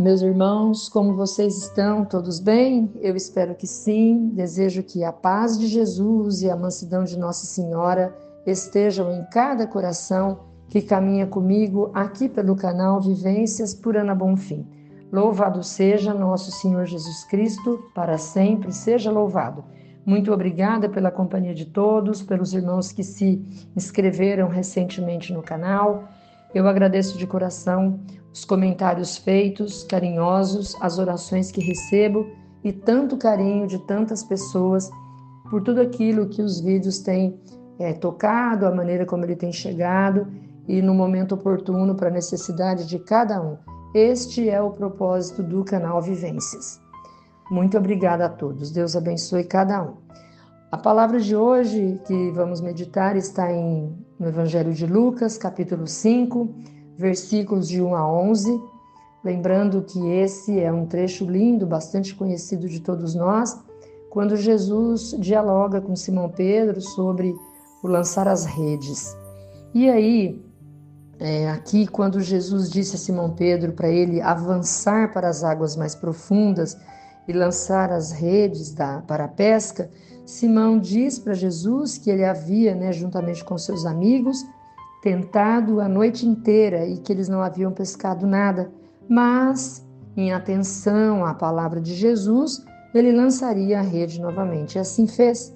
Meus irmãos, como vocês estão? Todos bem? Eu espero que sim. Desejo que a paz de Jesus e a mansidão de Nossa Senhora estejam em cada coração que caminha comigo aqui pelo canal Vivências por Ana Bonfim. Louvado seja nosso Senhor Jesus Cristo, para sempre seja louvado. Muito obrigada pela companhia de todos, pelos irmãos que se inscreveram recentemente no canal. Eu agradeço de coração os comentários feitos, carinhosos, as orações que recebo e tanto carinho de tantas pessoas por tudo aquilo que os vídeos têm tocado, a maneira como ele tem chegado e no momento oportuno para a necessidade de cada um. Este é o propósito do canal Vivências. Muito obrigada a todos. Deus abençoe cada um. A palavra de hoje que vamos meditar está no Evangelho de Lucas, capítulo 5, versículos de 1 a 11. Lembrando que esse é um trecho lindo, bastante conhecido de todos nós, quando Jesus dialoga com Simão Pedro sobre o lançar as redes. E aí, aqui, quando Jesus disse a Simão Pedro para ele avançar para as águas mais profundas e lançar as redes para a pesca, Simão diz para Jesus que ele havia, juntamente com seus amigos, tentado a noite inteira e que eles não haviam pescado nada, mas, em atenção à palavra de Jesus, ele lançaria a rede novamente. E assim fez.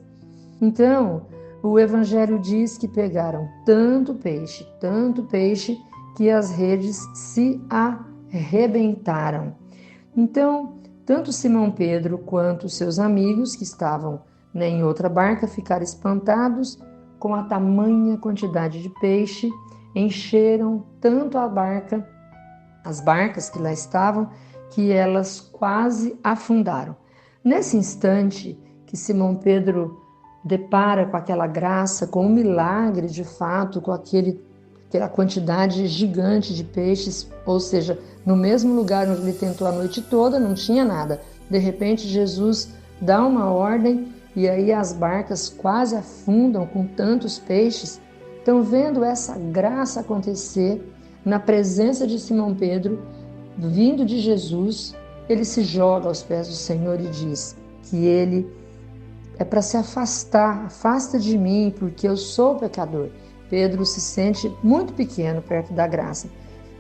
Então, o Evangelho diz que pegaram tanto peixe, que as redes se arrebentaram. Então, tanto Simão Pedro quanto seus amigos que estavam em outra barca ficaram espantados com a tamanha quantidade de peixe, encheram tanto as barcas que lá estavam, que elas quase afundaram. Nesse instante que Simão Pedro depara com aquela graça, com um milagre de fato, com aquela quantidade gigante de peixes, ou seja, no mesmo lugar onde ele tentou a noite toda, não tinha nada. De repente, Jesus dá uma ordem e aí as barcas quase afundam com tantos peixes. Então, vendo essa graça acontecer na presença de Simão Pedro, vindo de Jesus, ele se joga aos pés do Senhor e diz que ele é para se afastar, afasta de mim, porque eu sou pecador. Pedro se sente muito pequeno perto da graça.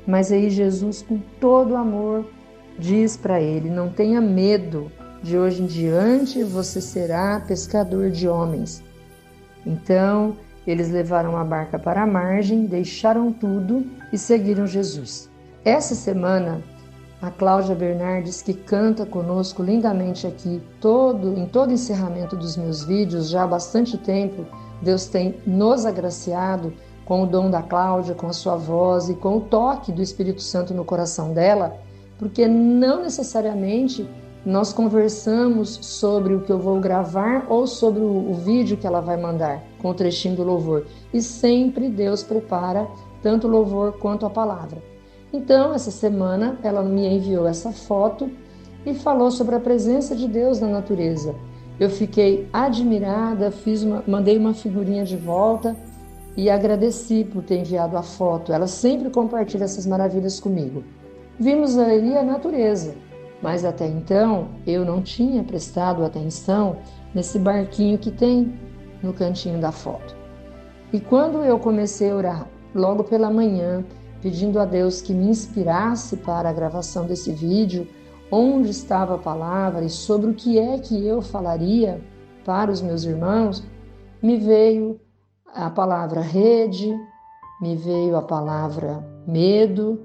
Mas aí Jesus, com todo amor, diz para ele: não tenha medo, de hoje em diante você será pescador de homens. Então, eles levaram a barca para a margem, deixaram tudo e seguiram Jesus. Essa semana, a Cláudia Bernardes, que canta conosco lindamente aqui, em todo encerramento dos meus vídeos, já há bastante tempo, Deus tem nos agraciado com o dom da Cláudia, com a sua voz e com o toque do Espírito Santo no coração dela, porque não necessariamente nós conversamos sobre o que eu vou gravar ou sobre o vídeo que ela vai mandar com o trechinho do louvor. E sempre Deus prepara tanto o louvor quanto a palavra. Então, essa semana, ela me enviou essa foto e falou sobre a presença de Deus na natureza. Eu fiquei admirada, mandei uma figurinha de volta e agradeci por ter enviado a foto. Ela sempre compartilha essas maravilhas comigo. Vimos ali a natureza, mas até então eu não tinha prestado atenção nesse barquinho que tem no cantinho da foto. E quando eu comecei a orar, logo pela manhã, pedindo a Deus que me inspirasse para a gravação desse vídeo, onde estava a palavra e sobre o que é que eu falaria para os meus irmãos, me veio a palavra rede, me veio a palavra medo,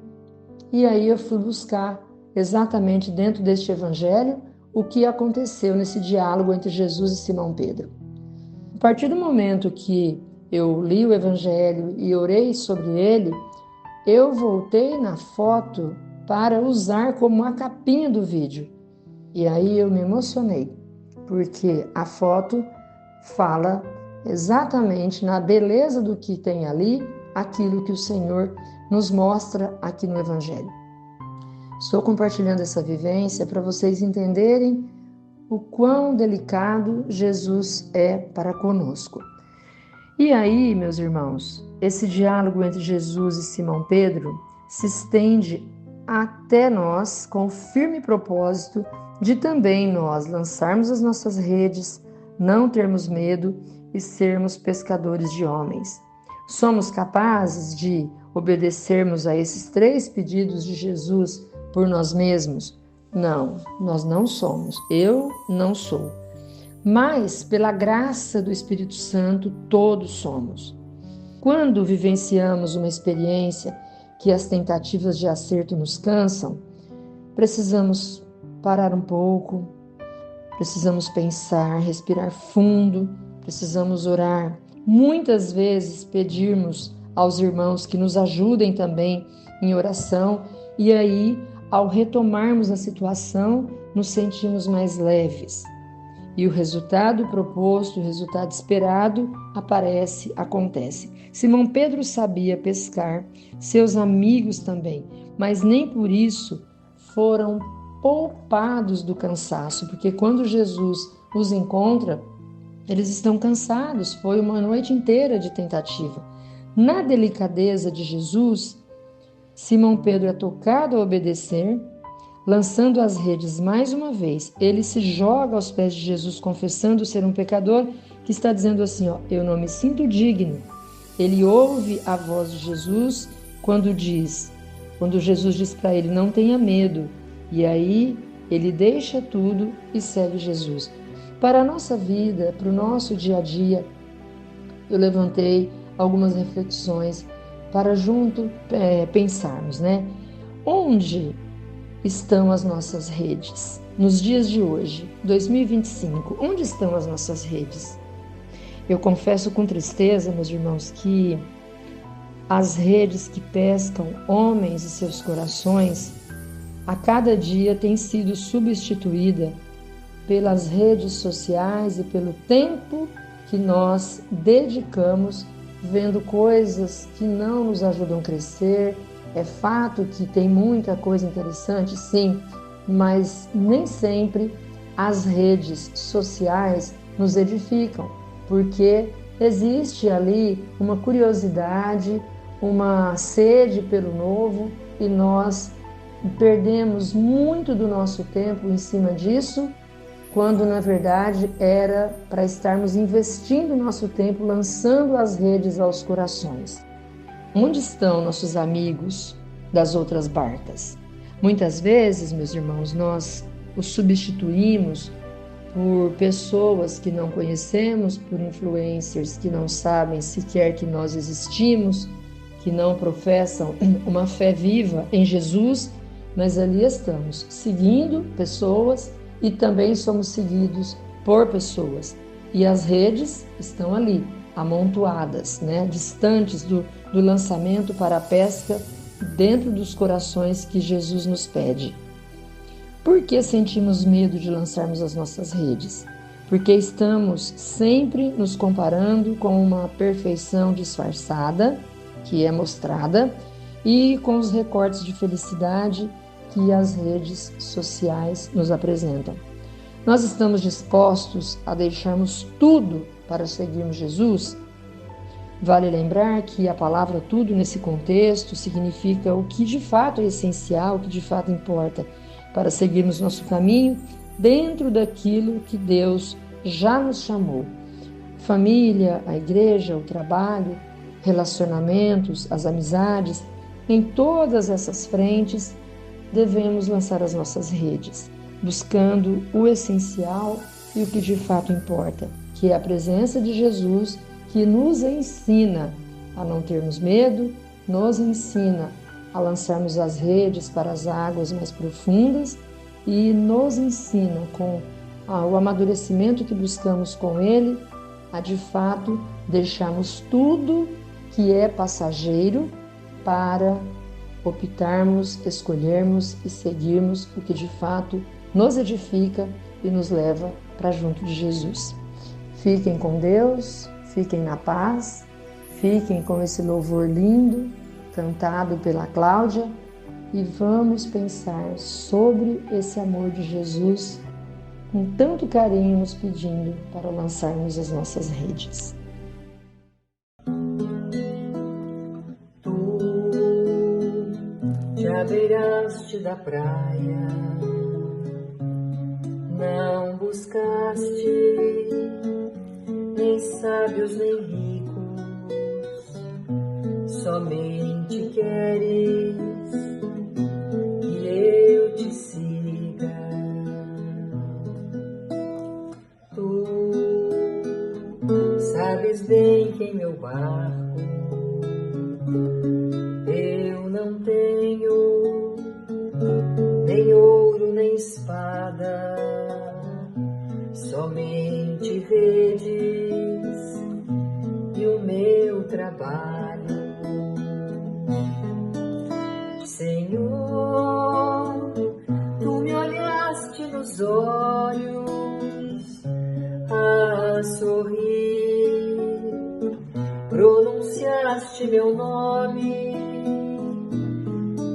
e aí eu fui buscar exatamente dentro deste evangelho o que aconteceu nesse diálogo entre Jesus e Simão Pedro. A partir do momento que eu li o evangelho e orei sobre ele, eu voltei na foto para usar como a capinha do vídeo. E aí eu me emocionei, porque a foto fala exatamente na beleza do que tem ali, aquilo que o Senhor nos mostra aqui no Evangelho. Estou compartilhando essa vivência para vocês entenderem o quão delicado Jesus é para conosco. E aí, meus irmãos, esse diálogo entre Jesus e Simão Pedro se estende até nós com o firme propósito de também nós lançarmos as nossas redes, não termos medo e sermos pescadores de homens. Somos capazes de obedecermos a esses 3 pedidos de Jesus por nós mesmos? Não, nós não somos. Eu não sou. Mas, pela graça do Espírito Santo, todos somos. Quando vivenciamos uma experiência que as tentativas de acerto nos cansam, precisamos parar um pouco, precisamos pensar, respirar fundo, precisamos orar. Muitas vezes pedirmos aos irmãos que nos ajudem também em oração e aí, ao retomarmos a situação, nos sentimos mais leves. E o resultado proposto, o resultado esperado, acontece. Simão Pedro sabia pescar, seus amigos também, mas nem por isso foram poupados do cansaço, porque quando Jesus os encontra, eles estão cansados, foi uma noite inteira de tentativa. Na delicadeza de Jesus, Simão Pedro é tocado a obedecer, lançando as redes mais uma vez. Ele se joga aos pés de Jesus, confessando ser um pecador, que está dizendo assim, eu não me sinto digno. Ele ouve a voz de Jesus quando Jesus diz para ele, não tenha medo. E aí ele deixa tudo e segue Jesus. Para a nossa vida, para o nosso dia a dia, eu levantei algumas reflexões para pensarmos, né? Onde estão as nossas redes? Nos dias de hoje, 2025, onde estão as nossas redes? Eu confesso com tristeza, meus irmãos, que as redes que pescam homens e seus corações, a cada dia tem sido substituída pelas redes sociais e pelo tempo que nós dedicamos vendo coisas que não nos ajudam a crescer. É fato que tem muita coisa interessante, sim, mas nem sempre as redes sociais nos edificam, porque existe ali uma curiosidade, uma sede pelo novo e nós perdemos muito do nosso tempo em cima disso, quando na verdade era para estarmos investindo nosso tempo lançando as redes aos corações. Onde estão nossos amigos das outras barcas? Muitas vezes, meus irmãos, nós os substituímos por pessoas que não conhecemos, por influencers que não sabem sequer que nós existimos, que não professam uma fé viva em Jesus, mas ali estamos, seguindo pessoas e também somos seguidos por pessoas. E as redes estão ali, amontoadas, distantes do lançamento para a pesca dentro dos corações que Jesus nos pede. Por que sentimos medo de lançarmos as nossas redes? Porque estamos sempre nos comparando com uma perfeição disfarçada, que é mostrada, e com os recortes de felicidade que as redes sociais nos apresentam. Nós estamos dispostos a deixarmos tudo para seguirmos Jesus? Vale lembrar que a palavra tudo nesse contexto significa o que de fato é essencial, o que de fato importa para seguirmos nosso caminho dentro daquilo que Deus já nos chamou. Família, a igreja, o trabalho, relacionamentos, as amizades, em todas essas frentes devemos lançar as nossas redes, buscando o essencial e o que de fato importa, que é a presença de Jesus, que nos ensina a não termos medo, nos ensina a lançarmos as redes para as águas mais profundas e nos ensina com o amadurecimento que buscamos com Ele, a de fato deixarmos tudo que é passageiro para optarmos, escolhermos e seguirmos o que de fato nos edifica e nos leva para junto de Jesus. Fiquem com Deus, fiquem na paz, fiquem com esse louvor lindo, cantado pela Cláudia, e vamos pensar sobre esse amor de Jesus com tanto carinho nos pedindo para lançarmos as nossas redes. Já beiraste da praia, não buscaste nem sábios nem ricos, somente queres que eu te siga. Tu sabes bem que em meu barco eu não tenho nem ouro nem espada, somente redes e o meu trabalho. Senhor, tu me olhaste nos olhos a sorrir, pronunciaste meu nome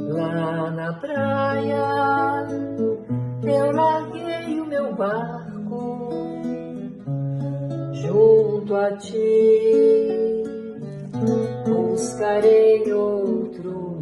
lá na praia. Eu larguei o meu barco junto a ti, buscarei outro